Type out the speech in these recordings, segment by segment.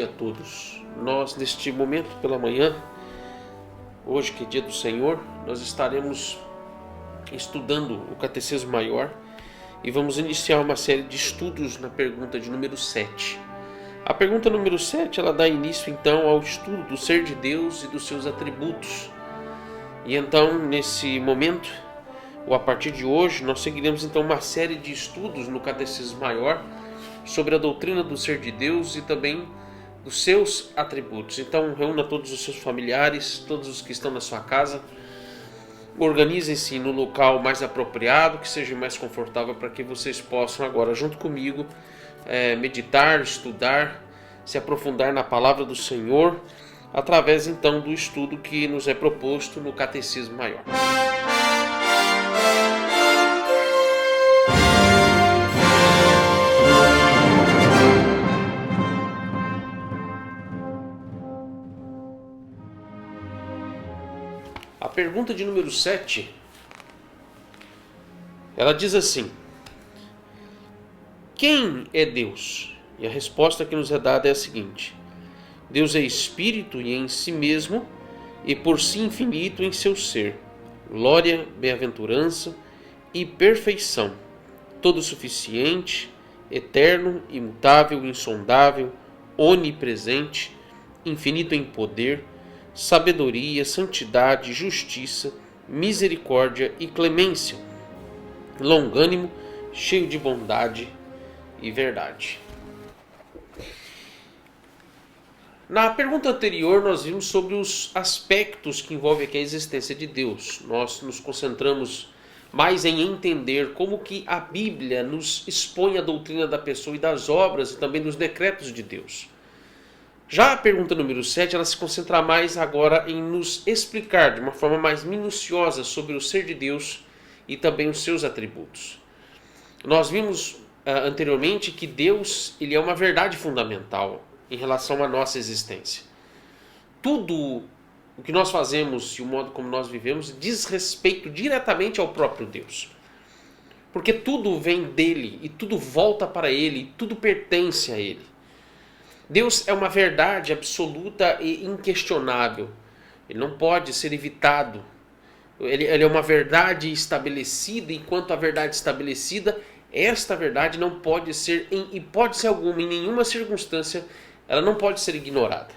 dia a todos. Nós, neste momento pela manhã, hoje que é dia do Senhor, nós estaremos estudando o Catecismo Maior e vamos iniciar uma série de estudos na pergunta de número 7. A pergunta número 7, ela dá início então ao estudo do ser de Deus e dos seus atributos. E então, nesse momento, ou a partir de hoje, nós seguiremos então uma série de estudos no Catecismo Maior sobre a doutrina do ser de Deus e também dos seus atributos. Então, reúna todos os seus familiares, todos os que estão na sua casa, organizem-se no local mais apropriado, que seja mais confortável, para que vocês possam agora, junto comigo, meditar, estudar, se aprofundar na palavra do Senhor, através então do estudo que nos é proposto no Catecismo Maior. A pergunta de número 7, ela diz assim: quem é Deus? E a resposta que nos é dada é a seguinte: Deus é espírito e em si mesmo, e por si infinito em seu ser, glória, bem-aventurança e perfeição, todo suficiente, eterno, imutável, insondável, onipresente, infinito em poder, sabedoria, santidade, justiça, misericórdia e clemência, longânimo, cheio de bondade e verdade. Na pergunta anterior, nós vimos sobre os aspectos que envolvem aqui a existência de Deus. Nós nos concentramos mais em entender como que a Bíblia nos expõe a doutrina da pessoa e das obras e também dos decretos de Deus. Já a pergunta número 7, ela se concentra mais agora em nos explicar de uma forma mais minuciosa sobre o ser de Deus e também os seus atributos. Nós vimos anteriormente que Deus, ele é uma verdade fundamental em relação à nossa existência. Tudo o que nós fazemos e o modo como nós vivemos diz respeito diretamente ao próprio Deus. Porque tudo vem dele e tudo volta para ele e tudo pertence a ele. Deus é uma verdade absoluta e inquestionável. Ele não pode ser evitado. Ele é uma verdade estabelecida, e quanto à verdade estabelecida, esta verdade não pode ser, em hipótese alguma, em nenhuma circunstância, ela não pode ser ignorada.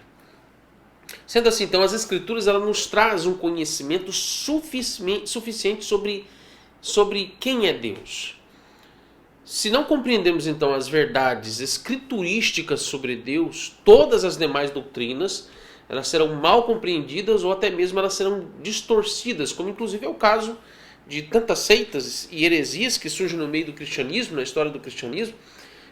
Sendo assim, então, as Escrituras elas nos trazem um conhecimento suficiente sobre quem é Deus. Se não compreendemos então as verdades escriturísticas sobre Deus, todas as demais doutrinas elas serão mal compreendidas ou até mesmo elas serão distorcidas, como inclusive é o caso de tantas seitas e heresias que surgem no meio do cristianismo, na história do cristianismo.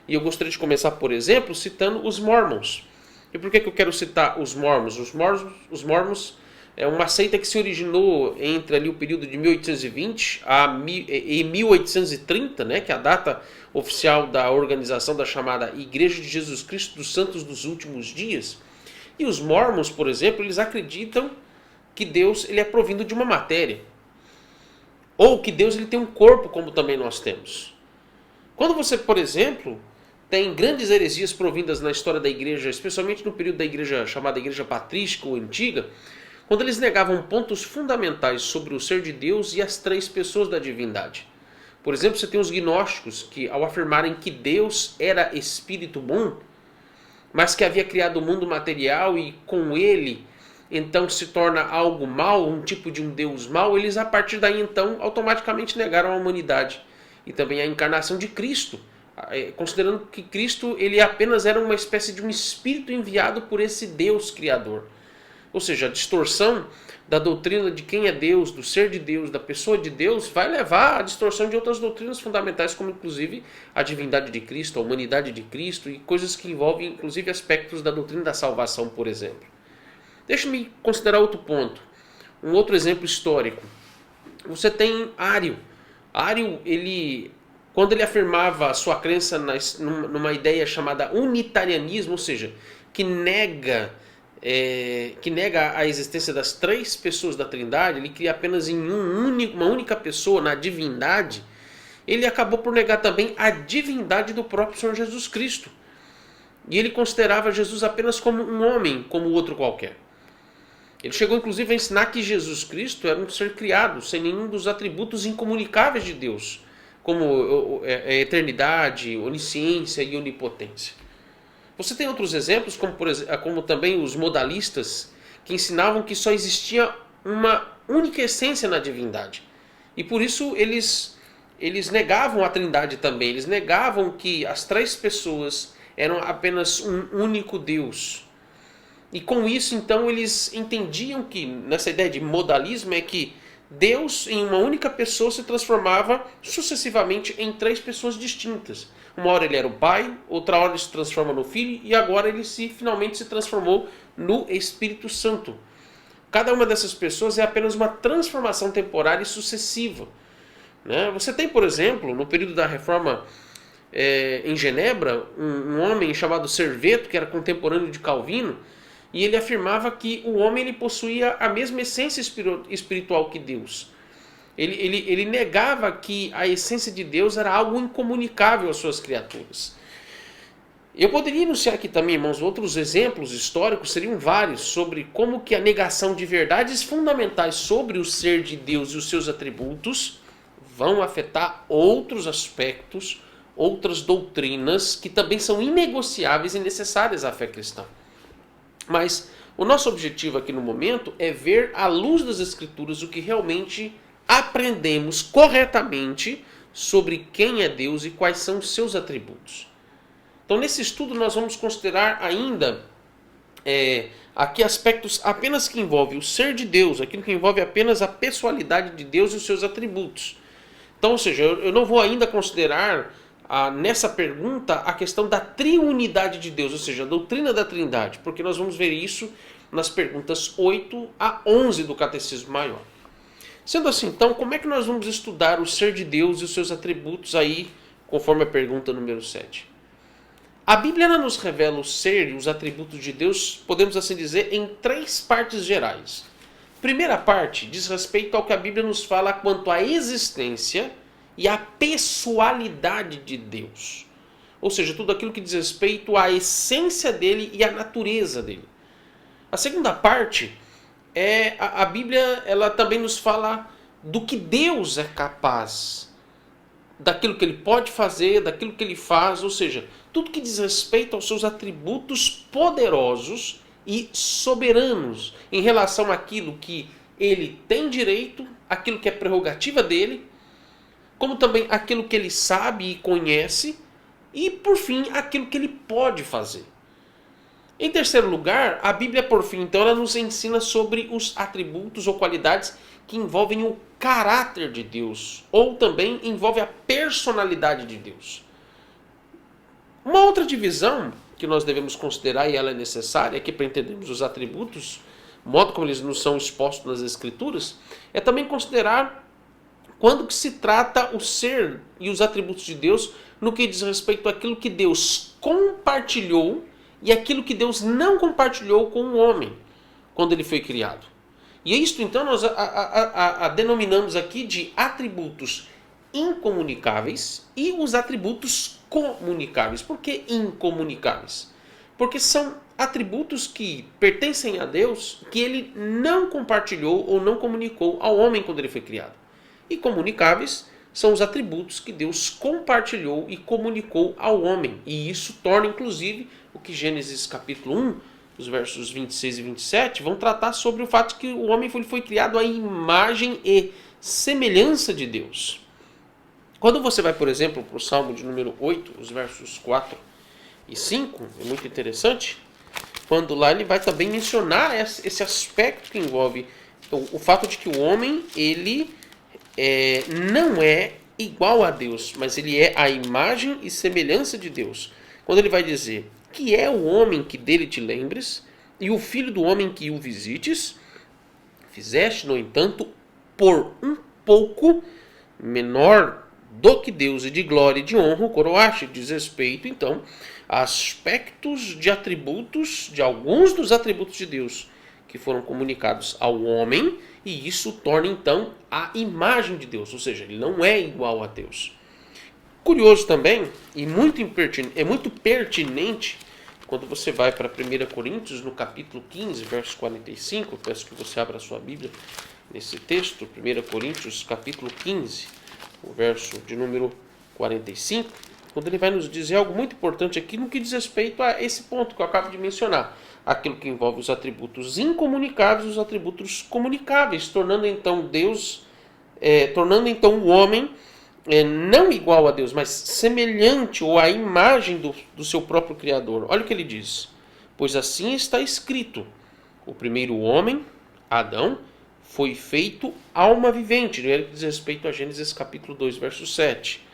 E eu gostaria de começar, por exemplo, citando os Mormons. E por que eu quero citar os Mormons? Os Mormons é uma seita que se originou entre ali o período de 1820 e 1830, né, que é a data oficial da organização da chamada Igreja de Jesus Cristo dos Santos dos Últimos Dias. E os Mormons, por exemplo, eles acreditam que Deus ele é provindo de uma matéria. Ou que Deus ele tem um corpo, como também nós temos. Quando você, por exemplo, tem grandes heresias provindas na história da igreja, especialmente no período da igreja chamada Igreja Patrística ou Antiga, quando eles negavam pontos fundamentais sobre o ser de Deus e as três pessoas da divindade. Por exemplo, você tem os gnósticos que, ao afirmarem que Deus era espírito bom, mas que havia criado o mundo material e com ele, então, se torna algo mal, um tipo de um Deus mau, eles a partir daí, então, automaticamente negaram a humanidade e também a encarnação de Cristo, considerando que Cristo ele apenas era uma espécie de um espírito enviado por esse Deus Criador. Ou seja, a distorção da doutrina de quem é Deus, do ser de Deus, da pessoa de Deus, vai levar à distorção de outras doutrinas fundamentais, como inclusive a divindade de Cristo, a humanidade de Cristo e coisas que envolvem inclusive aspectos da doutrina da salvação, por exemplo. Deixa-me considerar outro ponto, um outro exemplo histórico. Você tem Ário. Ário, quando ele afirmava a sua crença numa ideia chamada unitarianismo, ou seja, que nega a existência das três pessoas da Trindade, ele cria apenas em uma única pessoa, na divindade, ele acabou por negar também a divindade do próprio Senhor Jesus Cristo. E ele considerava Jesus apenas como um homem, como outro qualquer. Ele chegou inclusive a ensinar que Jesus Cristo era um ser criado, sem nenhum dos atributos incomunicáveis de Deus, como a eternidade, onisciência e onipotência. Você tem outros exemplos, como também os modalistas, que ensinavam que só existia uma única essência na divindade. E por isso eles negavam a Trindade também. Eles negavam que as três pessoas eram apenas um único Deus. E com isso, então, eles entendiam que, nessa ideia de modalismo, é que Deus, em uma única pessoa, se transformava sucessivamente em três pessoas distintas. Uma hora ele era o Pai, outra hora ele se transforma no Filho, e agora ele finalmente se transformou no Espírito Santo. Cada uma dessas pessoas é apenas uma transformação temporária e sucessiva. Né? Você tem, por exemplo, no período da Reforma em Genebra, um homem chamado Serveto, que era contemporâneo de Calvino, e ele afirmava que o homem ele possuía a mesma essência espiritual que Deus. Ele negava que a essência de Deus era algo incomunicável às suas criaturas. Eu poderia enunciar aqui também, irmãos, outros exemplos históricos, seriam vários, sobre como que a negação de verdades fundamentais sobre o ser de Deus e os seus atributos vão afetar outros aspectos, outras doutrinas que também são inegociáveis e necessárias à fé cristã. Mas o nosso objetivo aqui no momento é ver à luz das Escrituras o que realmente aprendemos corretamente sobre quem é Deus e quais são os seus atributos. Então, nesse estudo, nós vamos considerar ainda aqui aspectos apenas que envolvem o ser de Deus, aquilo que envolve apenas a pessoalidade de Deus e os seus atributos. Então, ou seja, eu não vou ainda considerar nessa pergunta a questão da triunidade de Deus, ou seja, a doutrina da Trindade, porque nós vamos ver isso nas perguntas 8 a 11 do Catecismo Maior. Sendo assim, então, como é que nós vamos estudar o ser de Deus e os seus atributos aí, conforme a pergunta número 7? A Bíblia nos revela o ser e os atributos de Deus, podemos assim dizer, em três partes gerais. Primeira parte diz respeito ao que a Bíblia nos fala quanto à existência e à pessoalidade de Deus. Ou seja, tudo aquilo que diz respeito à essência dele e à natureza dele. A segunda parte a Bíblia ela também nos fala do que Deus é capaz, daquilo que ele pode fazer, daquilo que ele faz, ou seja, tudo que diz respeito aos seus atributos poderosos e soberanos em relação àquilo que ele tem direito, aquilo que é prerrogativa dele, como também aquilo que ele sabe e conhece, e por fim, aquilo que ele pode fazer. Em terceiro lugar, a Bíblia, por fim, então, ela nos ensina sobre os atributos ou qualidades que envolvem o caráter de Deus, ou também envolve a personalidade de Deus. Uma outra divisão que nós devemos considerar, e ela é necessária aqui para entendermos os atributos, o modo como eles nos são expostos nas Escrituras, é também considerar quando que se trata o ser e os atributos de Deus no que diz respeito àquilo que Deus compartilhou e aquilo que Deus não compartilhou com o homem quando ele foi criado. E é isto, então, nós denominamos aqui de atributos incomunicáveis e os atributos comunicáveis. Por que incomunicáveis? Porque são atributos que pertencem a Deus que ele não compartilhou ou não comunicou ao homem quando ele foi criado. E comunicáveis são os atributos que Deus compartilhou e comunicou ao homem. E isso torna, inclusive, o que Gênesis capítulo 1, os versos 26 e 27, vão tratar sobre o fato de que o homem foi criado à imagem e semelhança de Deus. Quando você vai, por exemplo, para o Salmo de número 8, os versos 4 e 5, é muito interessante, quando lá ele vai também mencionar esse aspecto que envolve o fato de que o homem, ele não é igual a Deus, mas ele é a imagem e semelhança de Deus. Quando ele vai dizer que é o homem que dele te lembres e o filho do homem que o visites, fizeste, no entanto, por um pouco menor do que Deus e de glória e de honra o coroaste. Diz respeito, então, a aspectos de atributos, de alguns dos atributos de Deus que foram comunicados ao homem, e isso torna, então, a imagem de Deus, ou seja, ele não é igual a Deus. Curioso também, e muito pertinente, quando você vai para 1 Coríntios, no capítulo 15, verso 45, eu peço que você abra a sua Bíblia nesse texto, 1 Coríntios, capítulo 15, o verso de número 45, quando ele vai nos dizer algo muito importante aqui no que diz respeito a esse ponto que eu acabo de mencionar, aquilo que envolve os atributos incomunicáveis e os atributos comunicáveis, tornando então o homem não igual a Deus, mas semelhante ou à imagem do seu próprio Criador. Olha o que ele diz: pois assim está escrito, o primeiro homem, Adão, foi feito alma vivente. Ele diz respeito a Gênesis capítulo 2, verso 7.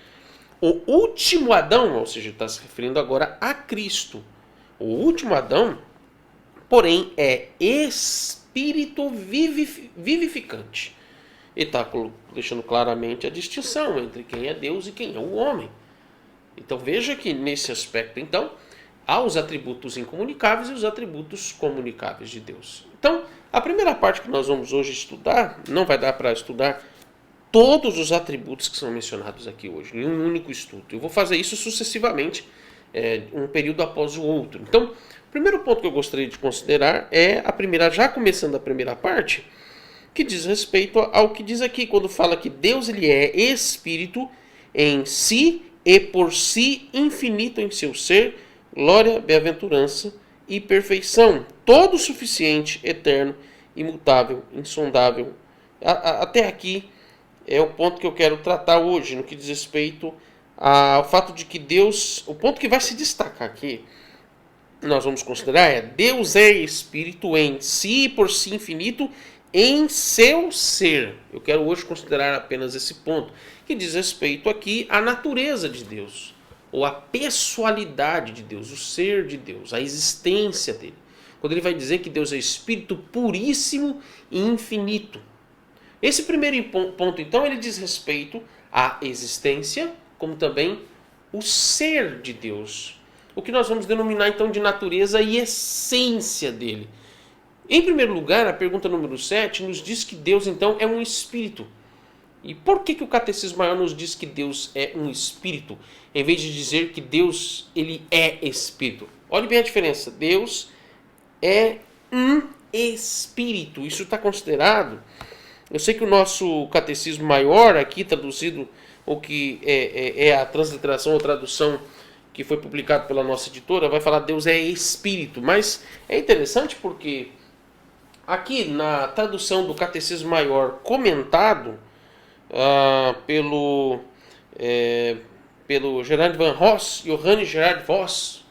O último Adão, ou seja, está se referindo agora a Cristo. O último Adão, porém, é espírito vivificante. Ele está deixando claramente a distinção entre quem é Deus e quem é o homem. Então veja que nesse aspecto, então, há os atributos incomunicáveis e os atributos comunicáveis de Deus. Então, a primeira parte que nós vamos hoje estudar, não vai dar para estudar todos os atributos que são mencionados aqui hoje, em um único estudo. Eu vou fazer isso sucessivamente, um período após o outro. Então, o primeiro ponto que eu gostaria de considerar é já começando a primeira parte, que diz respeito ao que diz aqui, quando fala que Deus ele é espírito em si e por si infinito em seu ser, glória, bem-aventurança e perfeição, todo suficiente, eterno, imutável, insondável. Até aqui é o ponto que eu quero tratar hoje, no que diz respeito ao fato de que Deus, o ponto que vai se destacar aqui, nós vamos considerar Deus é espírito em si e por si infinito em seu ser. Eu quero hoje considerar apenas esse ponto, que diz respeito aqui à natureza de Deus, ou à pessoalidade de Deus, o ser de Deus, a existência dele. Quando ele vai dizer que Deus é espírito puríssimo e infinito. Esse primeiro ponto, então, ele diz respeito à existência, como também o ser de Deus. O que nós vamos denominar, então, de natureza e essência dele. Em primeiro lugar, a pergunta número 7 nos diz que Deus, então, é um espírito. E por que o Catecismo Maior nos diz que Deus é um espírito, em vez de dizer que Deus ele é espírito? Olhe bem a diferença. Deus é um espírito. Isso está considerado... Eu sei que o nosso Catecismo Maior, aqui traduzido, o que é a transliteração ou tradução que foi publicado pela nossa editora, vai falar Deus é espírito. Mas é interessante porque aqui na tradução do Catecismo Maior comentado pelo Gerard van Ross, Johannes Gerard Voss,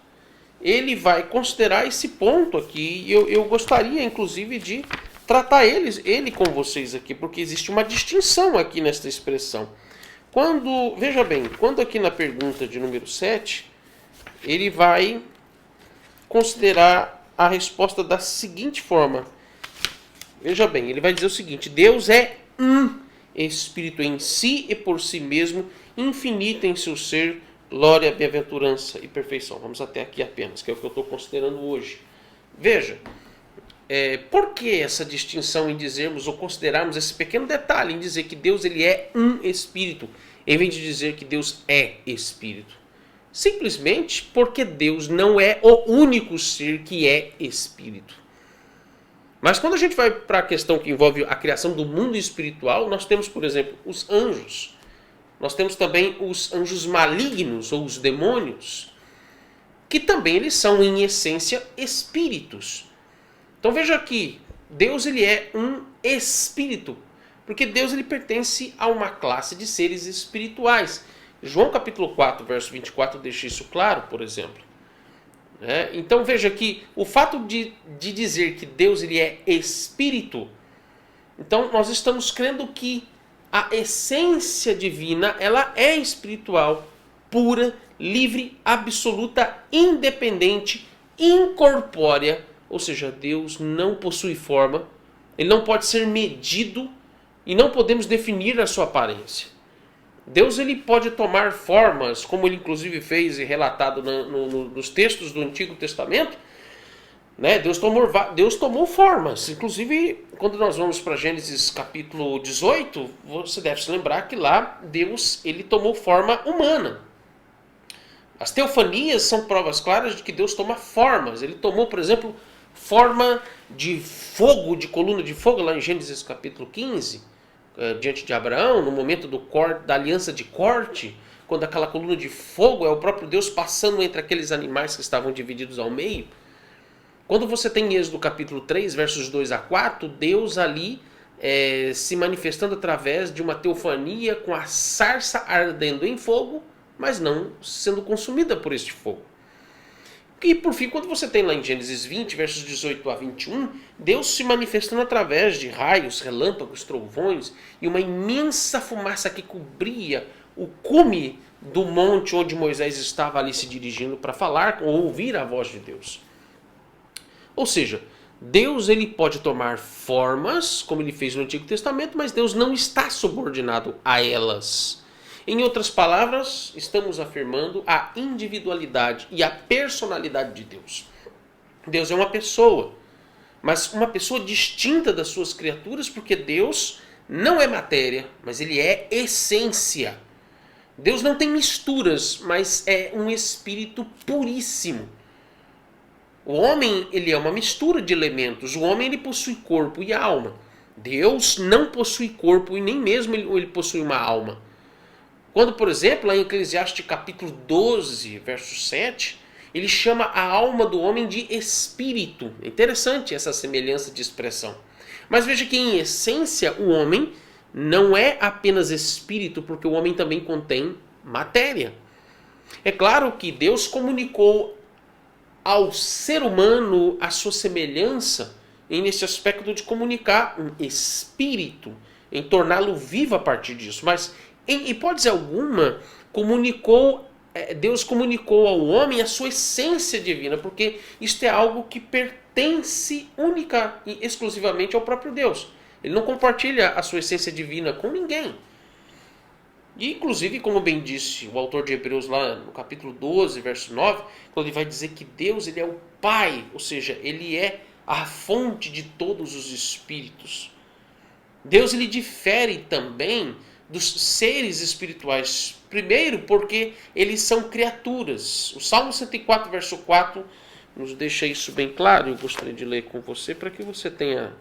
ele vai considerar esse ponto aqui. E eu gostaria, inclusive, de tratar ele com vocês aqui, porque existe uma distinção aqui nesta expressão. Veja bem, quando aqui na pergunta de número 7, ele vai considerar a resposta da seguinte forma. Veja bem, ele vai dizer o seguinte: Deus é um espírito em si e por si mesmo, infinito em seu ser, glória, bem-aventurança e perfeição. Vamos até aqui apenas, que é o que eu estou considerando hoje. Veja, por que essa distinção em dizermos ou considerarmos esse pequeno detalhe em dizer que Deus ele é um espírito, em vez de dizer que Deus é espírito? Simplesmente porque Deus não é o único ser que é espírito. Mas quando a gente vai para a questão que envolve a criação do mundo espiritual, nós temos, por exemplo, os anjos. Nós temos também os anjos malignos ou os demônios, que também eles são em essência espíritos. Então veja aqui, Deus ele é um espírito, porque Deus ele pertence a uma classe de seres espirituais. João capítulo 4, verso 24 deixa isso claro, por exemplo. Então veja que o fato de dizer que Deus ele é espírito, então nós estamos crendo que a essência divina ela é espiritual, pura, livre, absoluta, independente, incorpórea. Ou seja, Deus não possui forma, ele não pode ser medido e não podemos definir a sua aparência. Deus ele pode tomar formas, como ele inclusive fez e relatado nos textos do Antigo Testamento. Deus tomou formas. Inclusive, quando nós vamos para Gênesis capítulo 18, você deve se lembrar que lá Deus ele tomou forma humana. As teofanias são provas claras de que Deus toma formas. Ele tomou, por exemplo, forma de fogo, de coluna de fogo, lá em Gênesis capítulo 15, diante de Abraão, no momento da aliança de corte, quando aquela coluna de fogo é o próprio Deus passando entre aqueles animais que estavam divididos ao meio. Quando você tem em Êxodo capítulo 3, versos 2 a 4, Deus ali se manifestando através de uma teofania com a sarça ardendo em fogo, mas não sendo consumida por este fogo. E por fim, quando você tem lá em Gênesis 20, versos 18 a 21, Deus se manifestando através de raios, relâmpagos, trovões e uma imensa fumaça que cobria o cume do monte onde Moisés estava ali se dirigindo para falar ou ouvir a voz de Deus. Ou seja, Deus ele pode tomar formas, como ele fez no Antigo Testamento, mas Deus não está subordinado a elas. Em outras palavras, estamos afirmando a individualidade e a personalidade de Deus. Deus é uma pessoa, mas uma pessoa distinta das suas criaturas, porque Deus não é matéria, mas ele é essência. Deus não tem misturas, mas é um espírito puríssimo. O homem ele é uma mistura de elementos. O homem ele possui corpo e alma. Deus não possui corpo e nem mesmo ele possui uma alma. Quando, por exemplo, lá em Eclesiastes capítulo 12, verso 7, ele chama a alma do homem de espírito. É interessante essa semelhança de expressão. Mas veja que, em essência, o homem não é apenas espírito, porque o homem também contém matéria. É claro que Deus comunicou ao ser humano a sua semelhança nesse aspecto de comunicar um espírito, em torná-lo vivo a partir disso. Mas, em hipótese alguma, Deus comunicou ao homem a sua essência divina, porque isto é algo que pertence única e exclusivamente ao próprio Deus. Ele não compartilha a sua essência divina com ninguém. E, inclusive, como bem disse o autor de Hebreus lá no capítulo 12, verso 9, quando ele vai dizer que Deus ele é o Pai, ou seja, ele é a fonte de todos os espíritos. Deus ele difere também dos seres espirituais. Primeiro, porque eles são criaturas. O Salmo 104, verso 4, nos deixa isso bem claro. Eu gostaria de ler com você para que você tenha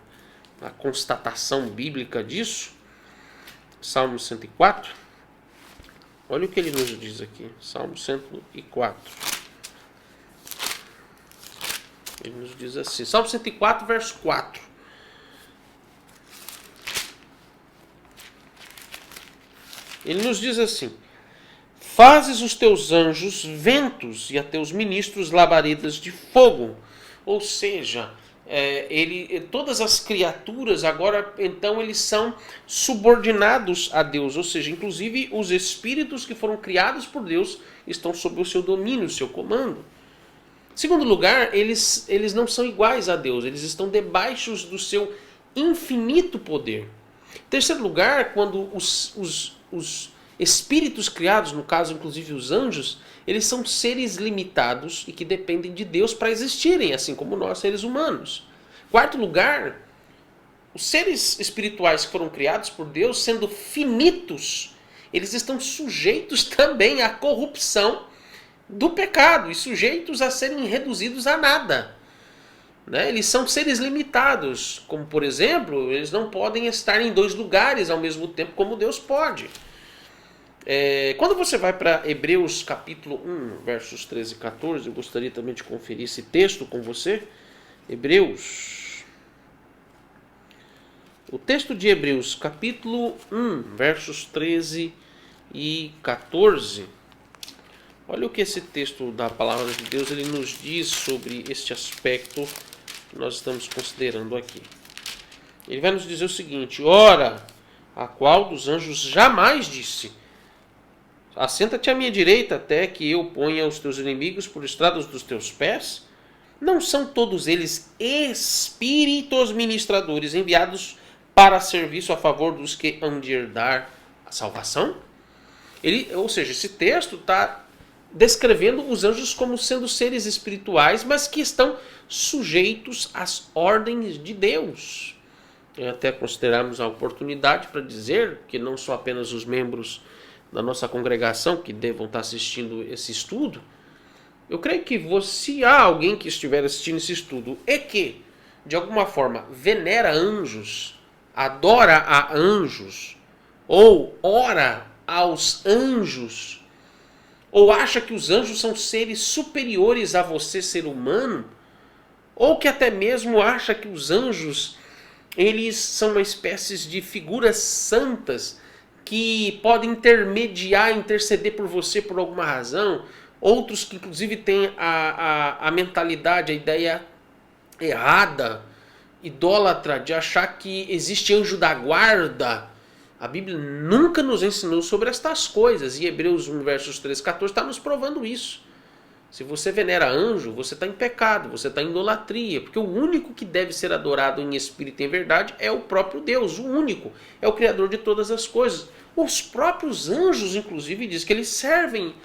a constatação bíblica disso. Salmo 104. Olha o que ele nos diz aqui. Salmo 104. Ele nos diz assim. Salmo 104, verso 4. Ele nos diz assim: fazes os teus anjos ventos e a teus ministros labaredas de fogo. Ou seja, todas as criaturas agora, então, eles são subordinados a Deus. Ou seja, inclusive os espíritos que foram criados por Deus estão sob o seu domínio, o seu comando. Em segundo lugar, eles não são iguais a Deus. Eles estão debaixo do seu infinito poder. Em terceiro lugar, quando os espíritos criados, no caso inclusive os anjos, eles são seres limitados e que dependem de Deus para existirem, assim como nós, seres humanos. Quarto lugar, os seres espirituais que foram criados por Deus, sendo finitos, eles estão sujeitos também à corrupção do pecado e sujeitos a serem reduzidos a nada. Eles são seres limitados, como por exemplo, eles não podem estar em dois lugares ao mesmo tempo como Deus pode. Quando você vai para Hebreus capítulo 1, versos 13 e 14, eu gostaria também de conferir esse texto com você. Hebreus. O texto de Hebreus capítulo 1, versos 13 e 14. Olha o que esse texto da palavra de Deus ele nos diz sobre este aspecto que nós estamos considerando aqui. Ele vai nos dizer o seguinte: ora, a qual dos anjos jamais disse: assenta-te à minha direita até que eu ponha os teus inimigos por estradas dos teus pés? Não são todos eles espíritos ministradores enviados para serviço a favor dos que hão de herdar a salvação? Ou seja, esse texto está descrevendo os anjos como sendo seres espirituais, mas que estão sujeitos às ordens de Deus. Até considerarmos a oportunidade para dizer que não são apenas os membros da nossa congregação que devam estar assistindo esse estudo, eu creio que se há alguém que estiver assistindo esse estudo e que, de alguma forma, venera anjos, adora a anjos, ou ora aos anjos, ou acha que os anjos são seres superiores a você, ser humano, ou que até mesmo acha que os anjos, eles são uma espécie de figuras santas que podem interceder por você por alguma razão. Outros que inclusive têm a mentalidade, a ideia errada, idólatra, de achar que existe anjo da guarda. A Bíblia nunca nos ensinou sobre estas coisas. E Hebreus 1, versos 13 e 14 está nos provando isso. Se você venera anjo, você está em pecado, você está em idolatria, porque o único que deve ser adorado em espírito e em verdade é o próprio Deus, o único, é o Criador de todas as coisas. Os próprios anjos, inclusive, diz que eles servem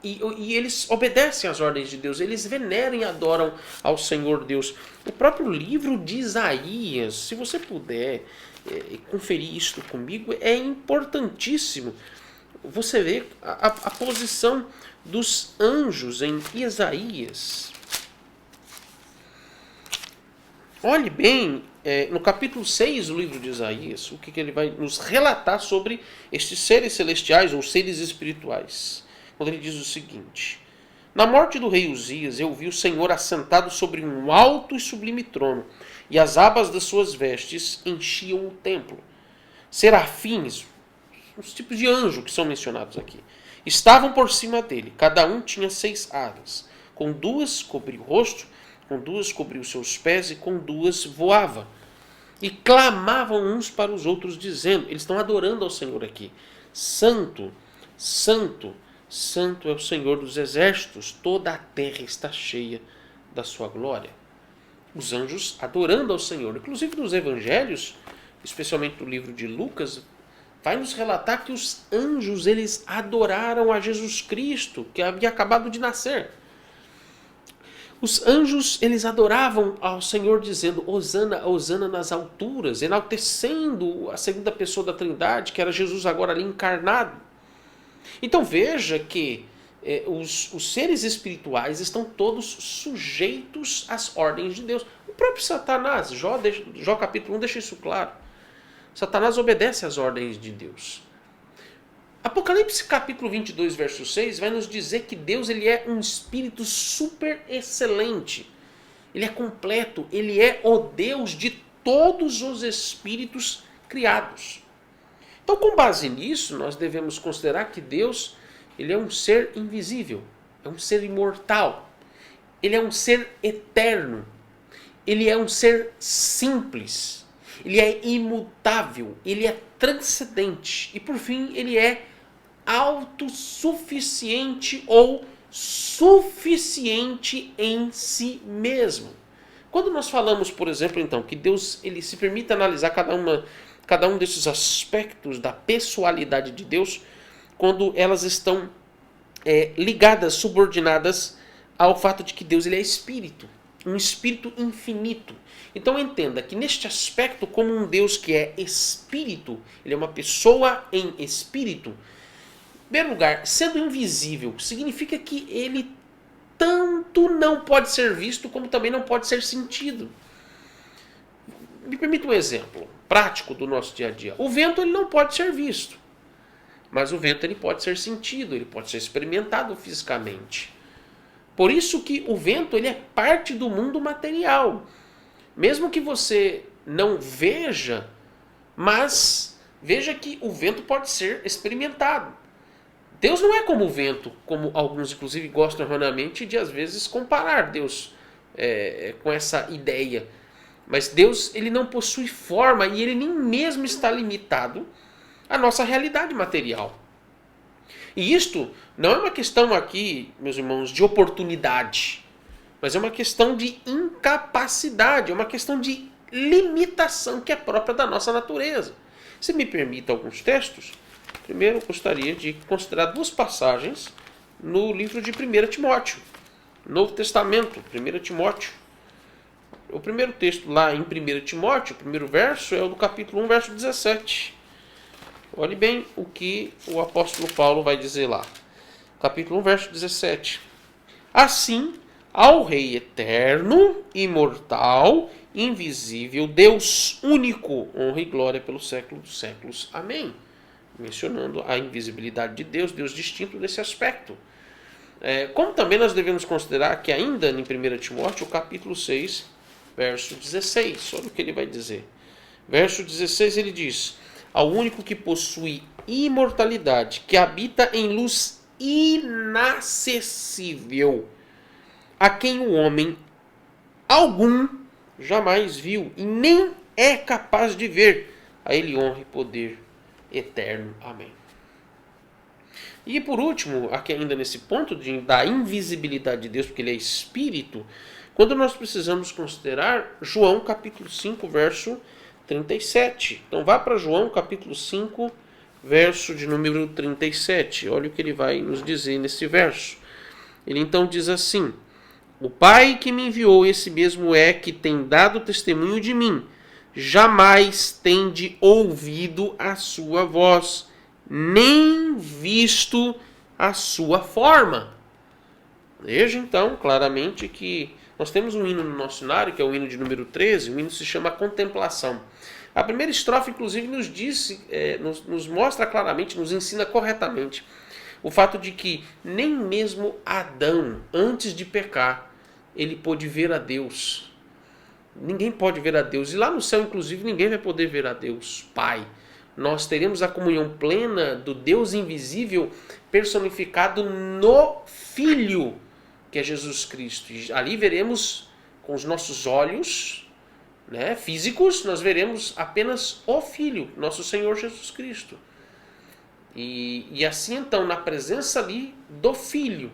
e eles obedecem às ordens de Deus, eles veneram e adoram ao Senhor Deus. O próprio livro de Isaías, se você puder conferir isto comigo, é importantíssimo. Você vê a posição dos anjos em Isaías. Olhe bem, no capítulo 6 do livro de Isaías, o que ele vai nos relatar sobre estes seres celestiais ou seres espirituais. Quando ele diz o seguinte: na morte do rei Uzias, eu vi o Senhor assentado sobre um alto e sublime trono, e as abas das suas vestes enchiam o templo. Serafins, os tipos de anjo que são mencionados aqui, estavam por cima dele. Cada um tinha 6 asas. Com 2 cobria o rosto, com 2 cobria os seus pés, e com 2 voava. E clamavam uns para os outros, dizendo, eles estão adorando ao Senhor aqui: Santo, Santo, Santo é o Senhor dos exércitos, toda a terra está cheia da sua glória. Os anjos adorando ao Senhor. Inclusive nos evangelhos, especialmente no livro de Lucas, vai nos relatar que os anjos, eles adoraram a Jesus Cristo, que havia acabado de nascer. Os anjos, eles adoravam ao Senhor dizendo, Hosana, Hosana nas alturas, enaltecendo a segunda pessoa da Trindade, que era Jesus agora ali encarnado. Então veja que os seres espirituais estão todos sujeitos às ordens de Deus. O próprio Satanás, Jó capítulo 1 deixa isso claro. Satanás obedece às ordens de Deus. Apocalipse capítulo 22, verso 6 vai nos dizer que Deus, ele é um espírito super excelente. Ele é completo, ele é o Deus de todos os espíritos criados. Então, com base nisso, nós devemos considerar que Deus, ele é um ser invisível, é um ser imortal, ele é um ser eterno, ele é um ser simples, ele é imutável, ele é transcendente e, por fim, ele é autossuficiente ou suficiente em si mesmo. Quando nós falamos, por exemplo, então, que Deus, ele se permite analisar cada um desses aspectos da pessoalidade de Deus, quando elas estão ligadas, subordinadas ao fato de que Deus, ele é espírito, um espírito infinito. Então entenda que neste aspecto, como um Deus que é espírito, ele é uma pessoa em espírito. Em primeiro lugar, sendo invisível, significa que ele tanto não pode ser visto, como também não pode ser sentido. Me permita um exemplo prático do nosso dia a dia. O vento, ele não pode ser visto, mas o vento, ele pode ser sentido, ele pode ser experimentado fisicamente. Por isso que o vento, ele é parte do mundo material. Mesmo que você não veja, mas veja que o vento pode ser experimentado. Deus não é como o vento, como alguns inclusive gostam erroneamente de às vezes comparar Deus com essa ideia. Mas Deus, ele não possui forma e ele nem mesmo está limitado à nossa realidade material. E isto não é uma questão aqui, meus irmãos, de oportunidade, mas é uma questão de incapacidade, é uma questão de limitação que é própria da nossa natureza. Se me permita alguns textos, primeiro eu gostaria de considerar 2 passagens no livro de 1 Timóteo, Novo Testamento, 1 Timóteo. O primeiro texto lá em 1 Timóteo, o primeiro verso, é o do capítulo 1, verso 17. Olhe bem o que o apóstolo Paulo vai dizer lá. Capítulo 1, verso 17. Assim, ao Rei eterno, imortal, invisível, Deus único, honra e glória pelos séculos dos séculos. Amém. Mencionando a invisibilidade de Deus, Deus distinto nesse aspecto. Como também nós devemos considerar que ainda em 1 Timóteo, capítulo 6, verso 16, olha o que ele vai dizer. Verso 16 ele diz: ao único que possui imortalidade, que habita em luz inacessível, a quem o homem algum jamais viu e nem é capaz de ver, a ele honra e poder eterno. Amém. E por último, aqui ainda nesse ponto da invisibilidade de Deus, porque ele é espírito, quando nós precisamos considerar João capítulo 5, verso 37. Então vá para João capítulo 5, verso de número 37. Olha o que ele vai nos dizer nesse verso. Ele então diz assim: o Pai que me enviou, esse mesmo é que tem dado testemunho de mim. Jamais tende ouvido a sua voz, nem visto a sua forma. Veja então claramente que nós temos um hino no nosso cenário, que é o hino de número 13, o hino se chama Contemplação. A primeira estrofe, inclusive, nos mostra claramente, nos ensina corretamente o fato de que nem mesmo Adão, antes de pecar, ele pôde ver a Deus. Ninguém pode ver a Deus. E lá no céu, inclusive, ninguém vai poder ver a Deus Pai. Nós teremos a comunhão plena do Deus invisível personificado no Filho, que é Jesus Cristo. E ali veremos com os nossos olhos, físicos, nós veremos apenas o Filho, nosso Senhor Jesus Cristo. E assim então, na presença ali do Filho,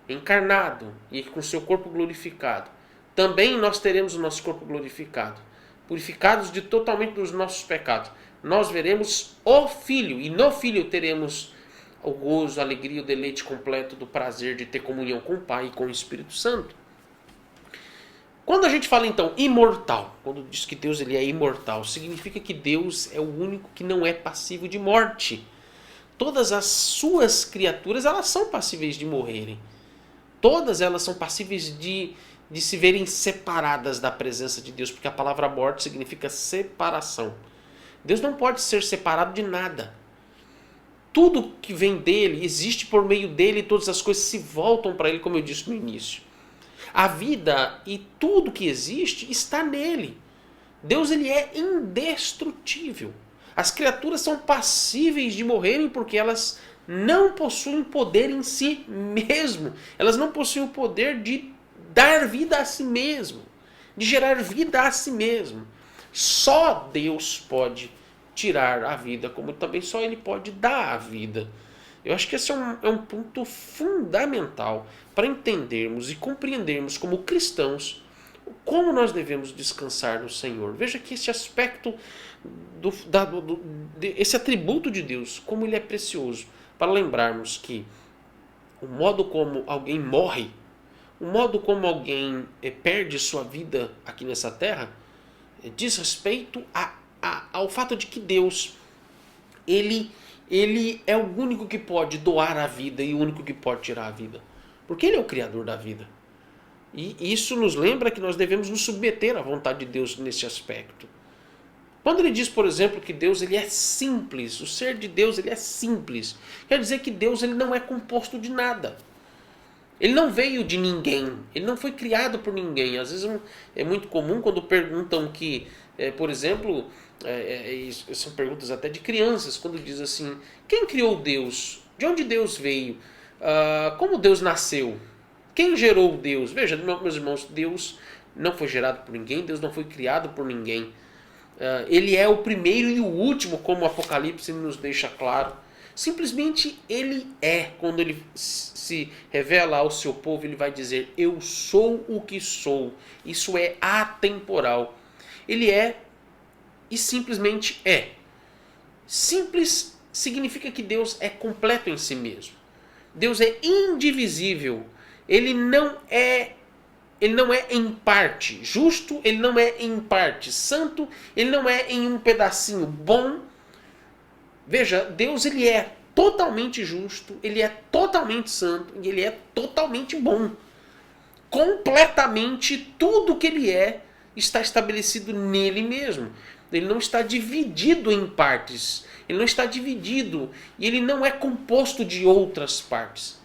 encarnado e com seu corpo glorificado, também nós teremos o nosso corpo glorificado, purificados totalmente dos nossos pecados. Nós veremos o Filho, e no Filho teremos o gozo, a alegria, o deleite completo do prazer de ter comunhão com o Pai e com o Espírito Santo. Quando a gente fala então imortal, quando diz que Deus ele é imortal, significa que Deus é o único que não é passível de morte. Todas as suas criaturas, elas são passíveis de morrerem. Todas elas são passíveis de se verem separadas da presença de Deus, porque a palavra morte significa separação. Deus não pode ser separado de nada. Tudo que vem dele, existe por meio dele, e todas as coisas se voltam para ele, como eu disse no início. A vida e tudo que existe está nele. Deus ele é indestrutível. As criaturas são passíveis de morrerem porque elas não possuem poder em si mesmo. Elas não possuem o poder de dar vida a si mesmo, de gerar vida a si mesmo. Só Deus pode tirar a vida, como também só Ele pode dar a vida. Eu acho que esse é um ponto fundamental para entendermos e compreendermos como cristãos como nós devemos descansar no Senhor. Veja que esse aspecto, esse atributo de Deus, como ele é precioso, para lembrarmos que o modo como alguém morre, o modo como alguém perde sua vida aqui nessa terra, diz respeito ao fato de que Deus, ele é o único que pode doar a vida e o único que pode tirar a vida. Porque Ele é o Criador da vida. E isso nos lembra que nós devemos nos submeter à vontade de Deus nesse aspecto. Quando ele diz, por exemplo, que Deus ele é simples, o ser de Deus ele é simples, quer dizer que Deus ele não é composto de nada. Ele não veio de ninguém, ele não foi criado por ninguém. Às vezes é muito comum quando perguntam que, por exemplo, são perguntas até de crianças, quando diz assim, quem criou Deus? De onde Deus veio? Como Deus nasceu? Quem gerou Deus? Veja, meus irmãos, Deus não foi gerado por ninguém, Deus não foi criado por ninguém. Ele é o primeiro e o último, como o Apocalipse nos deixa claro. Simplesmente Ele é. Quando Ele se revela ao seu povo, Ele vai dizer, eu sou o que sou. Isso é atemporal. Ele é e simplesmente é. Simples significa que Deus é completo em si mesmo. Deus é indivisível. Ele não é em parte. Justo, Ele não é em parte. Santo, Ele não é em um pedacinho. Bom, Veja, Deus ele é totalmente justo, ele é totalmente santo e ele é totalmente bom. Completamente tudo que ele é está estabelecido nele mesmo. Ele não está dividido em partes. Ele não está dividido e ele não é composto de outras partes.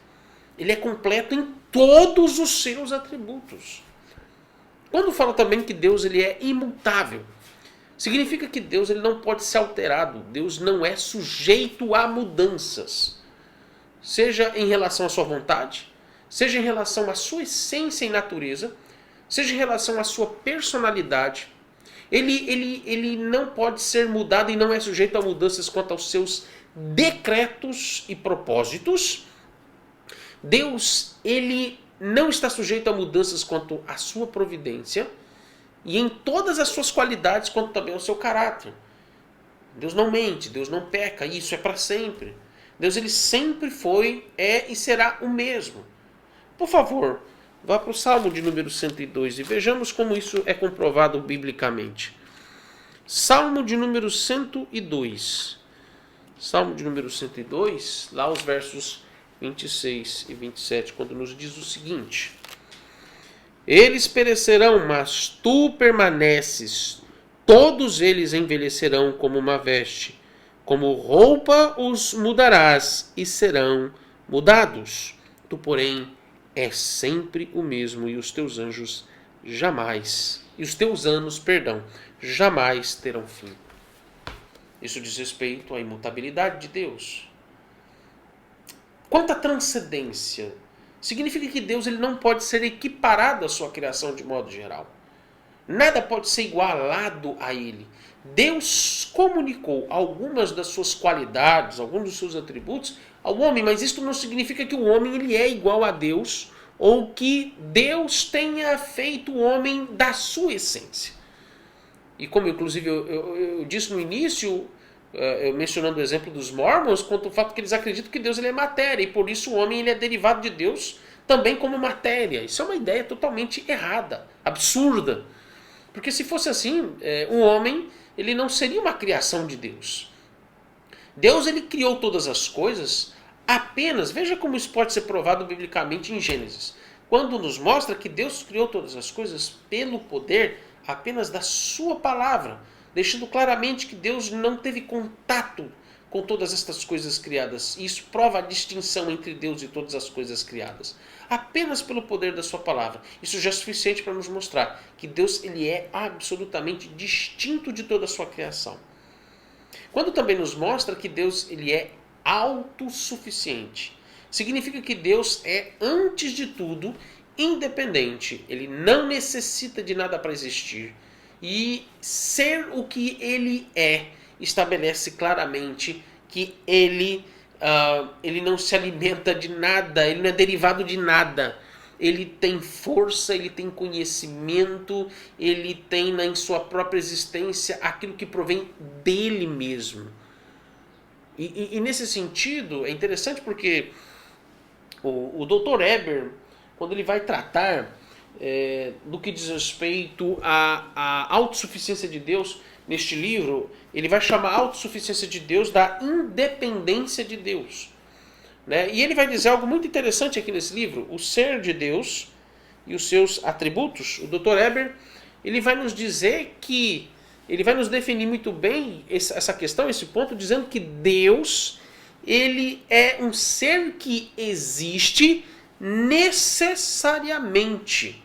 Ele é completo em todos os seus atributos. Quando fala também que Deus ele é imutável, significa que Deus ele não pode ser alterado. Deus não é sujeito a mudanças. Seja em relação à sua vontade, seja em relação à sua essência e natureza, seja em relação à sua personalidade. Ele não pode ser mudado e não é sujeito a mudanças quanto aos seus decretos e propósitos. Deus, ele não está sujeito a mudanças quanto à sua providência e em todas as suas qualidades quanto também ao seu caráter. Deus não mente, Deus não peca, isso é para sempre. Deus ele sempre foi, é e será o mesmo. Por favor, vá para o Salmo de número 102 e vejamos como isso é comprovado biblicamente. Salmo de número 102. Salmo de número 102, lá os versos 26 e 27, quando nos diz o seguinte: eles perecerão, mas tu permaneces. Todos eles envelhecerão como uma veste. Como roupa os mudarás e serão mudados. Tu, porém, és sempre o mesmo e os teus anjos jamais, e os teus anos, jamais terão fim. Isso diz respeito à imutabilidade de Deus. Quanto à transcendência, significa que Deus ele não pode ser equiparado à sua criação de modo geral. Nada pode ser igualado a ele. Deus comunicou algumas das suas qualidades, alguns dos seus atributos ao homem, mas isso não significa que o homem ele é igual a Deus ou que Deus tenha feito o homem da sua essência. E como inclusive eu disse no início, mencionando o exemplo dos Mormons, quanto ao fato que eles acreditam que Deus ele é matéria e por isso o homem ele é derivado de Deus também como matéria. Isso é uma ideia totalmente errada, absurda. Porque se fosse assim, o homem ele não seria uma criação de Deus. Deus ele criou todas as coisas apenas, veja como isso pode ser provado biblicamente em Gênesis, quando nos mostra que Deus criou todas as coisas pelo poder apenas da sua palavra, deixando claramente que Deus não teve contato com todas estas coisas criadas. E isso prova a distinção entre Deus e todas as coisas criadas. Apenas pelo poder da sua palavra. Isso já é suficiente para nos mostrar que Deus ele é absolutamente distinto de toda a sua criação. Quando também nos mostra que Deus ele é autossuficiente, significa que Deus é, antes de tudo, independente. Ele não necessita de nada para existir. E ser o que ele é estabelece claramente que ele não se alimenta de nada, ele não é derivado de nada. Ele tem força, ele tem conhecimento, ele tem em sua própria existência aquilo que provém dele mesmo. E nesse sentido, é interessante porque o Dr. Eber, quando ele vai tratar do que diz respeito à autossuficiência de Deus, neste livro, ele vai chamar a autossuficiência de Deus da independência de Deus. Né? E ele vai dizer algo muito interessante aqui nesse livro, o ser de Deus e os seus atributos. O Dr. Eber, ele vai nos dizer que, ele vai nos definir muito bem essa questão, esse ponto, dizendo que Deus, ele é um ser que existe necessariamente.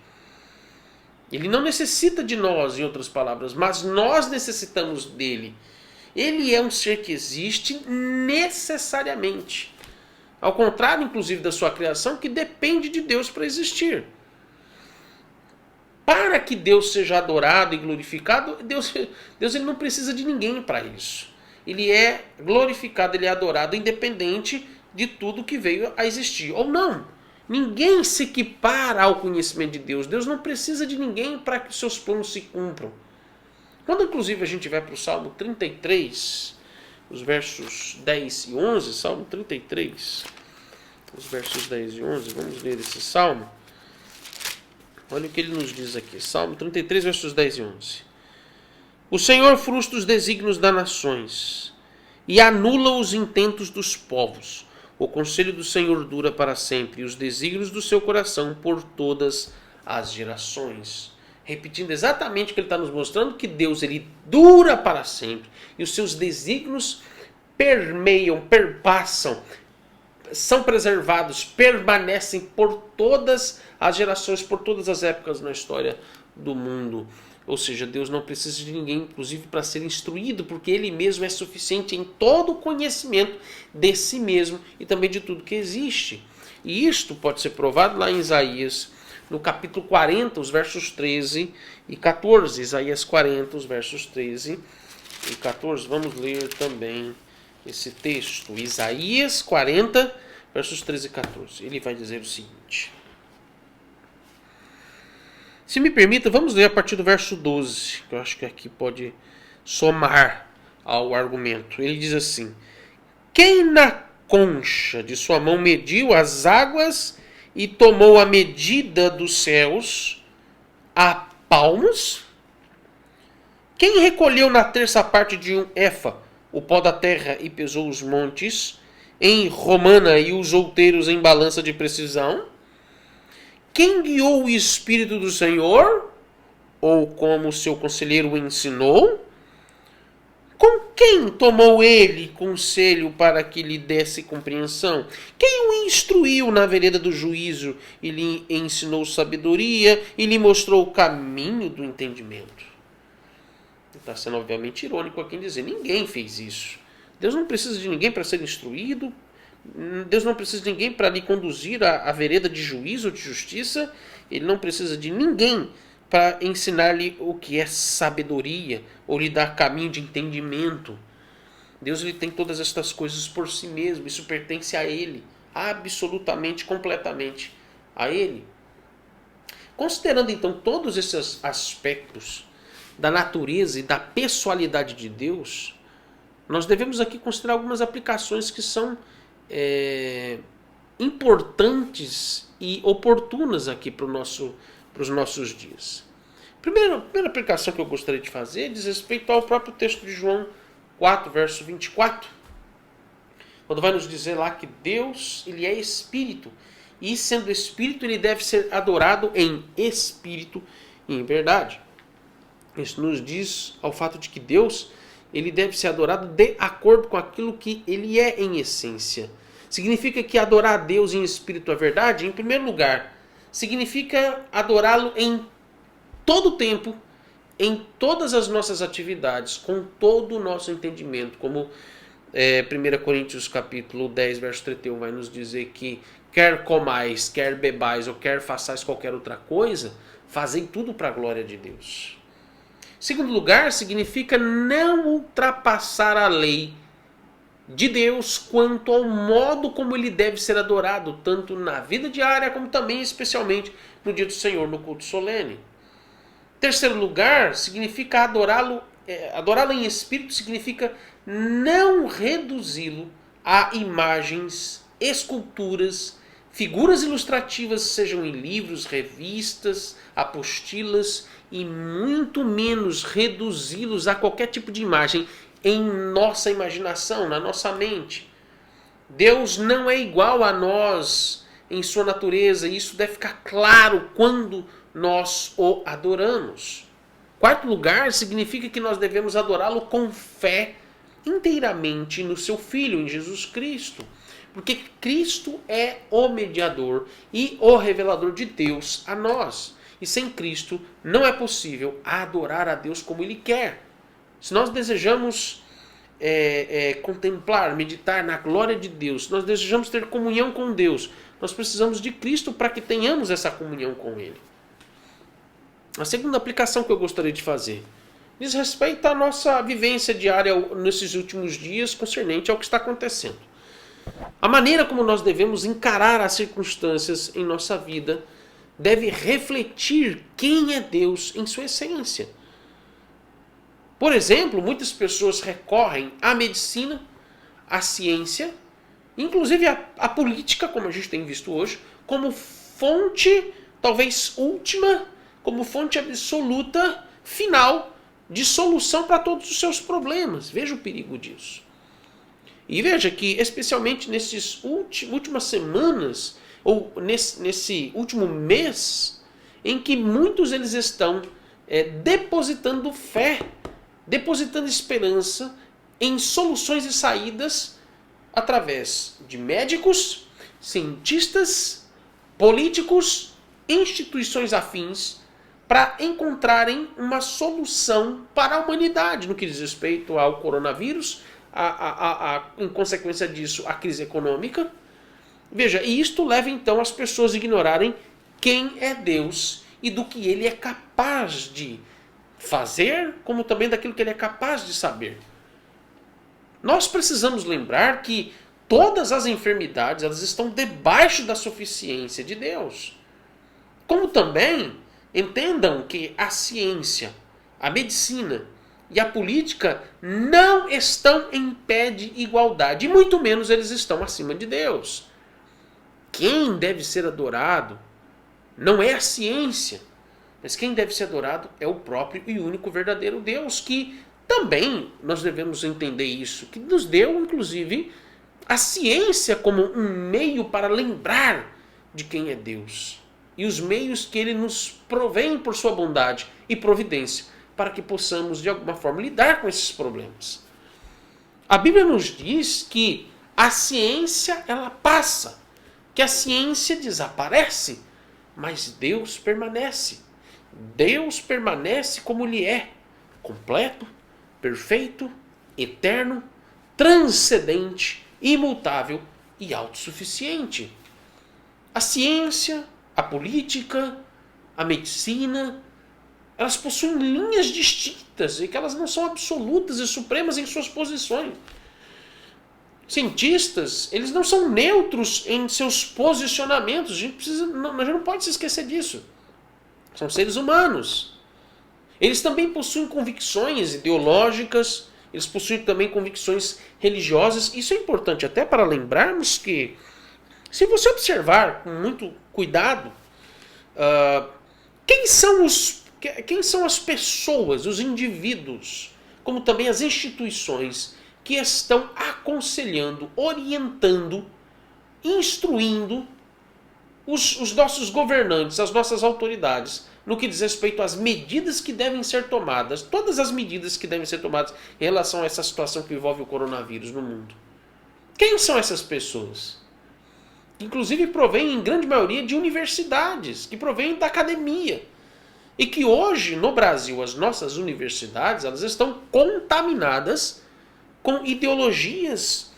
Ele não necessita de nós, em outras palavras, mas nós necessitamos dele. Ele é um ser que existe necessariamente. Ao contrário, inclusive, da sua criação, que depende de Deus para existir. Para que Deus seja adorado e glorificado, Deus ele não precisa de ninguém para isso. Ele é glorificado, ele é adorado, independente de tudo que veio a existir. Ou não. Ninguém se equipara ao conhecimento de Deus. Deus não precisa de ninguém para que os seus planos se cumpram. Quando, inclusive, a gente vai para o Salmo 33, os versos 10 e 11, Salmo 33, os versos 10 e 11, vamos ler esse Salmo. Olha o que ele nos diz aqui. Salmo 33, versos 10 e 11. O Senhor frustra os desígnios das nações e anula os intentos dos povos. O conselho do Senhor dura para sempre, e os desígnios do seu coração por todas as gerações. Repetindo exatamente o que ele está nos mostrando, que Deus ele dura para sempre, e os seus desígnios permeiam, perpassam, são preservados, permanecem por todas as gerações, por todas as épocas na história do mundo. Ou seja, Deus não precisa de ninguém, inclusive, para ser instruído, porque Ele mesmo é suficiente em todo o conhecimento de si mesmo e também de tudo que existe. E isto pode ser provado lá em Isaías, no capítulo 40, os versos 13 e 14. Isaías 40, os versos 13 e 14. Vamos ler também esse texto. Isaías 40, versos 13 e 14. Ele vai dizer o seguinte... Se me permita, vamos ler a partir do verso 12, que eu acho que aqui pode somar ao argumento. Ele diz assim: quem na concha de sua mão mediu as águas e tomou a medida dos céus a palmos? Quem recolheu na terça parte de um éfa o pó da terra e pesou os montes em romana e os outeiros em balança de precisão? Quem guiou o Espírito do Senhor? Ou como seu conselheiro o ensinou? Com quem tomou ele conselho para que lhe desse compreensão? Quem o instruiu na vereda do juízo e lhe ensinou sabedoria e lhe mostrou o caminho do entendimento? Está sendo obviamente irônico aqui em dizer, ninguém fez isso. Deus não precisa de ninguém para ser instruído. Deus não precisa de ninguém para lhe conduzir à vereda de juízo ou de justiça. Ele não precisa de ninguém para ensinar-lhe o que é sabedoria ou lhe dar caminho de entendimento. Deus ele tem todas estas coisas por si mesmo. Isso pertence a Ele, absolutamente, completamente a Ele. Considerando então todos esses aspectos da natureza e da pessoalidade de Deus, nós devemos aqui considerar algumas aplicações que são importantes e oportunas aqui para os nossos dias. Primeira aplicação que eu gostaria de fazer diz respeito ao próprio texto de João 4, verso 24. Quando vai nos dizer lá que Deus ele é Espírito. E sendo Espírito, ele deve ser adorado em Espírito e em verdade. Isso nos diz ao fato de que Deus ele deve ser adorado de acordo com aquilo que ele é em essência. Significa que adorar a Deus em espírito é verdade? Em primeiro lugar, significa adorá-lo em todo o tempo, em todas as nossas atividades, com todo o nosso entendimento. Como 1 Coríntios capítulo 10, verso 31 vai nos dizer que quer comais, quer bebais ou quer façais qualquer outra coisa, fazem tudo para a glória de Deus. Segundo lugar, significa não ultrapassar a lei de Deus quanto ao modo como ele deve ser adorado, tanto na vida diária como também, especialmente, no dia do Senhor, no culto solene. Terceiro lugar, significa adorá-lo em espírito, significa não reduzi-lo a imagens, esculturas, figuras ilustrativas, sejam em livros, revistas, apostilas, e muito menos reduzi-los a qualquer tipo de imagem em nossa imaginação, na nossa mente. Deus não é igual a nós em sua natureza, e isso deve ficar claro quando nós o adoramos. Quarto lugar, significa que nós devemos adorá-lo com fé inteiramente no seu Filho, em Jesus Cristo. Porque Cristo é o mediador e o revelador de Deus a nós. E sem Cristo não é possível adorar a Deus como Ele quer. Se nós desejamos contemplar, meditar na glória de Deus, se nós desejamos ter comunhão com Deus, nós precisamos de Cristo para que tenhamos essa comunhão com Ele. A segunda aplicação que eu gostaria de fazer diz respeito à nossa vivência diária nesses últimos dias concernente ao que está acontecendo. A maneira como nós devemos encarar as circunstâncias em nossa vida deve refletir quem é Deus em sua essência. Por exemplo, muitas pessoas recorrem à medicina, à ciência, inclusive à política, como a gente tem visto hoje, como fonte, talvez última, como fonte absoluta, final, de solução para todos os seus problemas. Veja o perigo disso. E veja que, especialmente nessas últimas semanas, ou nesse último mês, em que muitos eles estão depositando fé, depositando esperança em soluções e saídas através de médicos, cientistas, políticos, instituições afins, para encontrarem uma solução para a humanidade no que diz respeito ao coronavírus, em consequência disso, a crise econômica. Veja, e isto leva então as pessoas a ignorarem quem é Deus e do que ele é capaz de fazer, como também daquilo que ele é capaz de saber. Nós precisamos lembrar que todas as enfermidades elas estão debaixo da suficiência de Deus. Como também entendam que a ciência, a medicina e a política não estão em pé de igualdade, e muito menos eles estão acima de Deus. Quem deve ser adorado não é a ciência, mas quem deve ser adorado é o próprio e único verdadeiro Deus, que também nós devemos entender isso, que nos deu, inclusive, a ciência como um meio para lembrar de quem é Deus. E os meios que ele nos provém por sua bondade e providência, para que possamos, de alguma forma, lidar com esses problemas. A Bíblia nos diz que a ciência, ela passa, que a ciência desaparece, mas Deus permanece. Deus permanece como ele é, completo, perfeito, eterno, transcendente, imutável e autossuficiente. A ciência, a política, a medicina, elas possuem linhas distintas e que elas não são absolutas e supremas em suas posições. Cientistas, eles não são neutros em seus posicionamentos. A gente não pode se esquecer disso. São seres humanos. Eles também possuem convicções ideológicas, eles possuem também convicções religiosas. Isso é importante até para lembrarmos que, se você observar com muito cuidado, quem são as pessoas, os indivíduos, como também as instituições que estão aconselhando, orientando, instruindo os nossos governantes, as nossas autoridades, no que diz respeito às medidas que devem ser tomadas, todas as medidas que devem ser tomadas em relação a essa situação que envolve o coronavírus no mundo. Quem são essas pessoas? Inclusive provém em grande maioria de universidades, que provém da academia. E que hoje, no Brasil, as nossas universidades elas estão contaminadas com ideologias,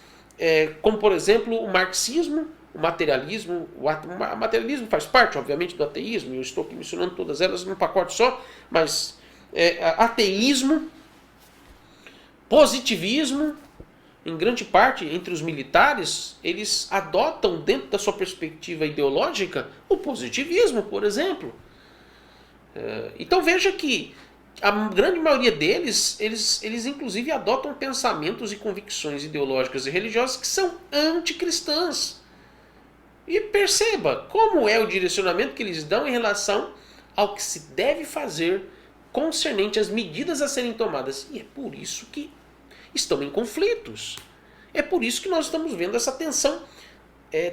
como por exemplo o marxismo, o materialismo. O materialismo faz parte, obviamente, do ateísmo, eu estou aqui mencionando todas elas num pacote só, mas ateísmo, positivismo, em grande parte, entre os militares, eles adotam, dentro da sua perspectiva ideológica, o positivismo, por exemplo. Então veja que a grande maioria deles, eles inclusive adotam pensamentos e convicções ideológicas e religiosas que são anticristãs. E perceba como é o direcionamento que eles dão em relação ao que se deve fazer concernente às medidas a serem tomadas. E é por isso que estão em conflitos. É por isso que nós estamos vendo essa tensão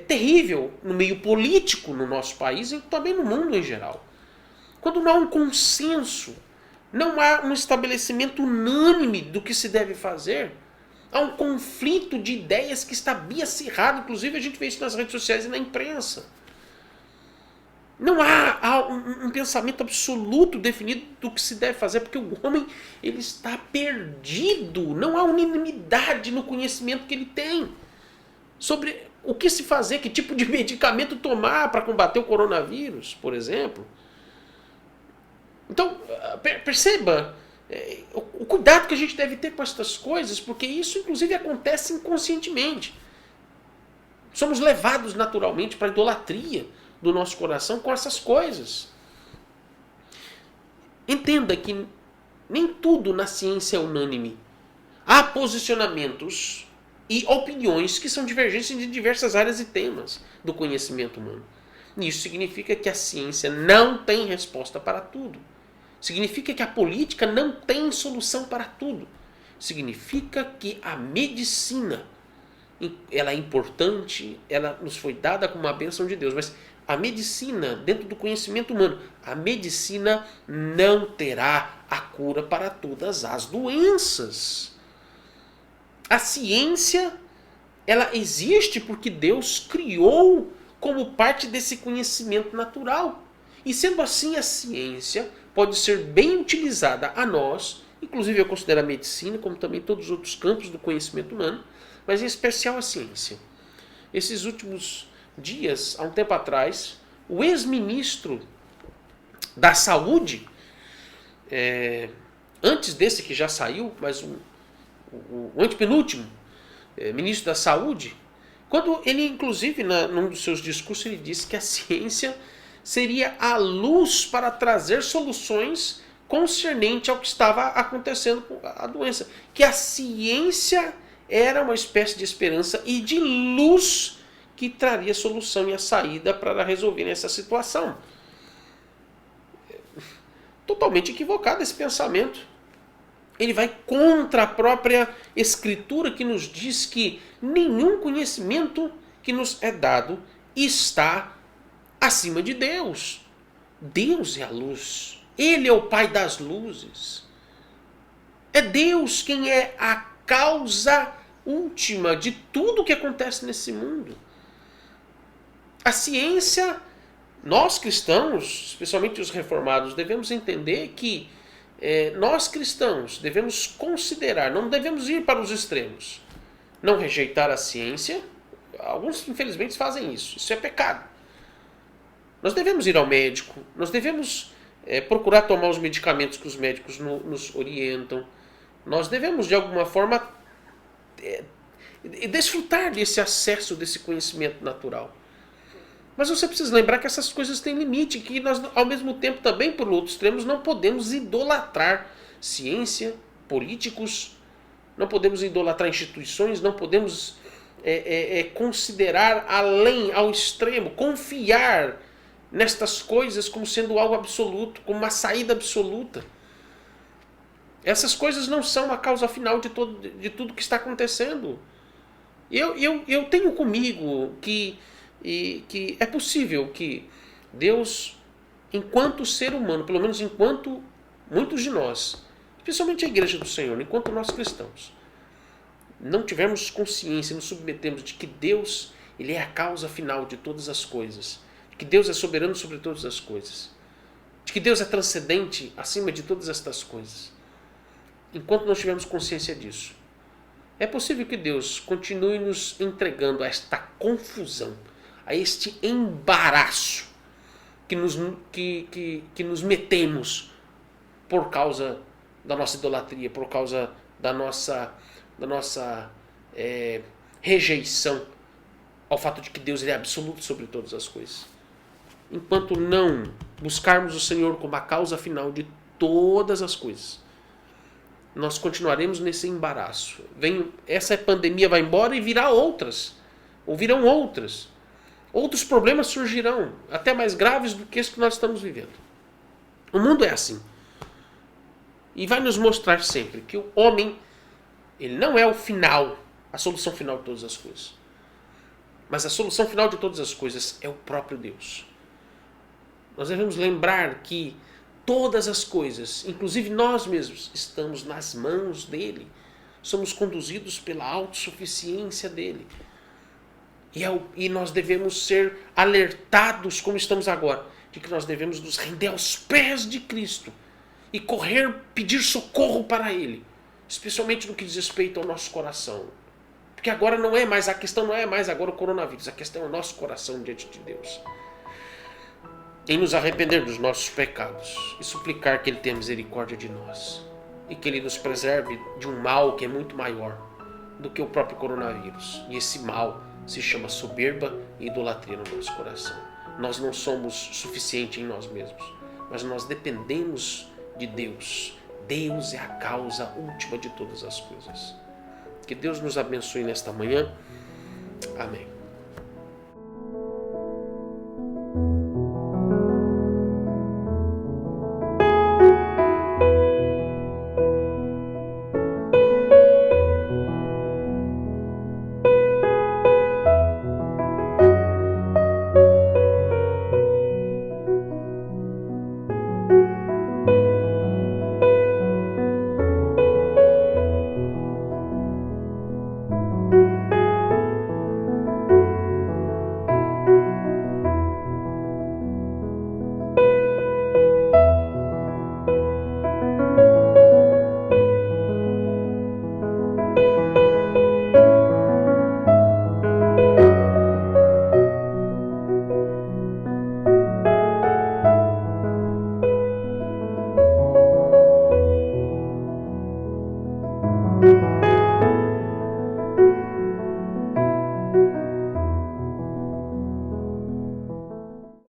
terrível no meio político no nosso país e também no mundo em geral. Quando não há um consenso, não há um estabelecimento unânime do que se deve fazer, há um conflito de ideias que está bem acirrado, inclusive a gente vê isso nas redes sociais e na imprensa. Não há um pensamento absoluto definido do que se deve fazer, porque o homem ele está perdido, não há unanimidade no conhecimento que ele tem sobre o que se fazer, que tipo de medicamento tomar para combater o coronavírus, por exemplo. Então, perceba o cuidado que a gente deve ter com essas coisas, porque isso, inclusive, acontece inconscientemente. Somos levados naturalmente para a idolatria do nosso coração com essas coisas. Entenda que nem tudo na ciência é unânime. Há posicionamentos e opiniões que são divergentes em diversas áreas e temas do conhecimento humano. Isso significa que a ciência não tem resposta para tudo. Significa que a política não tem solução para tudo. Significa que a medicina ela é importante, ela nos foi dada como uma bênção de Deus, mas a medicina, dentro do conhecimento humano, a medicina não terá a cura para todas as doenças. A ciência, ela existe porque Deus criou como parte desse conhecimento natural. E sendo assim, a ciência pode ser bem utilizada a nós, inclusive eu considero a medicina, como também todos os outros campos do conhecimento humano, mas em especial a ciência. Esses últimos dias, há um tempo atrás, o ex-ministro da Saúde, antes desse que já saiu, mas o antepenúltimo ministro da Saúde, quando ele, inclusive, num dos seus discursos, ele disse que a ciência seria a luz para trazer soluções concernente ao que estava acontecendo com a doença. Que a ciência era uma espécie de esperança e de luz que traria solução e a saída para resolver essa situação. Totalmente equivocado esse pensamento. Ele vai contra a própria Escritura, que nos diz que nenhum conhecimento que nos é dado está acima de Deus. Deus é a luz. Ele é o Pai das luzes. É Deus quem é a causa última de tudo que acontece nesse mundo. A ciência, nós cristãos, especialmente os reformados, devemos entender que nós cristãos devemos considerar, não devemos ir para os extremos. Não rejeitar a ciência. Alguns, infelizmente, fazem isso. Isso é pecado. Nós devemos ir ao médico. Nós devemos procurar tomar os medicamentos que os médicos nos orientam. Nós devemos, de alguma forma, desfrutar desse acesso, desse conhecimento natural. Mas você precisa lembrar que essas coisas têm limite, que nós, ao mesmo tempo, também, por outros extremos, não podemos idolatrar ciência, políticos, não podemos idolatrar instituições, não podemos considerar além, ao extremo, confiar nestas coisas como sendo algo absoluto, como uma saída absoluta. Essas coisas não são a causa final de tudo que está acontecendo. Eu tenho comigo que é possível que Deus, enquanto ser humano, pelo menos enquanto muitos de nós, especialmente a igreja do Senhor, enquanto nós cristãos, não tivermos consciência e nos submetemos de que Deus, Ele é a causa final de todas as coisas, de que Deus é soberano sobre todas as coisas, de que Deus é transcendente acima de todas estas coisas. Enquanto nós tivermos consciência disso, é possível que Deus continue nos entregando a esta confusão, a este embaraço que nos metemos por causa da nossa idolatria, por causa da nossa rejeição ao fato de que Deus é absoluto sobre todas as coisas. Enquanto não buscarmos o Senhor como a causa final de todas as coisas, nós continuaremos nesse embaraço. Essa pandemia vai embora e virá outras, ou virão outras. Outros problemas surgirão, até mais graves do que esse que nós estamos vivendo. O mundo é assim. E vai nos mostrar sempre que o homem, ele não é o final, a solução final de todas as coisas. Mas a solução final de todas as coisas é o próprio Deus. Nós devemos lembrar que todas as coisas, inclusive nós mesmos, estamos nas mãos dele. Somos conduzidos pela autossuficiência dele. E nós devemos ser alertados, como estamos agora, de que nós devemos nos render aos pés de Cristo e correr, pedir socorro para Ele, especialmente no que diz respeito ao nosso coração. Porque agora a questão não é mais agora o coronavírus, a questão é o nosso coração diante de Deus. Em nos arrepender dos nossos pecados e suplicar que Ele tenha misericórdia de nós e que Ele nos preserve de um mal que é muito maior do que o próprio coronavírus. E esse mal se chama soberba e idolatria no nosso coração. Nós não somos suficientes em nós mesmos, mas nós dependemos de Deus. Deus é a causa última de todas as coisas. Que Deus nos abençoe nesta manhã. Amém.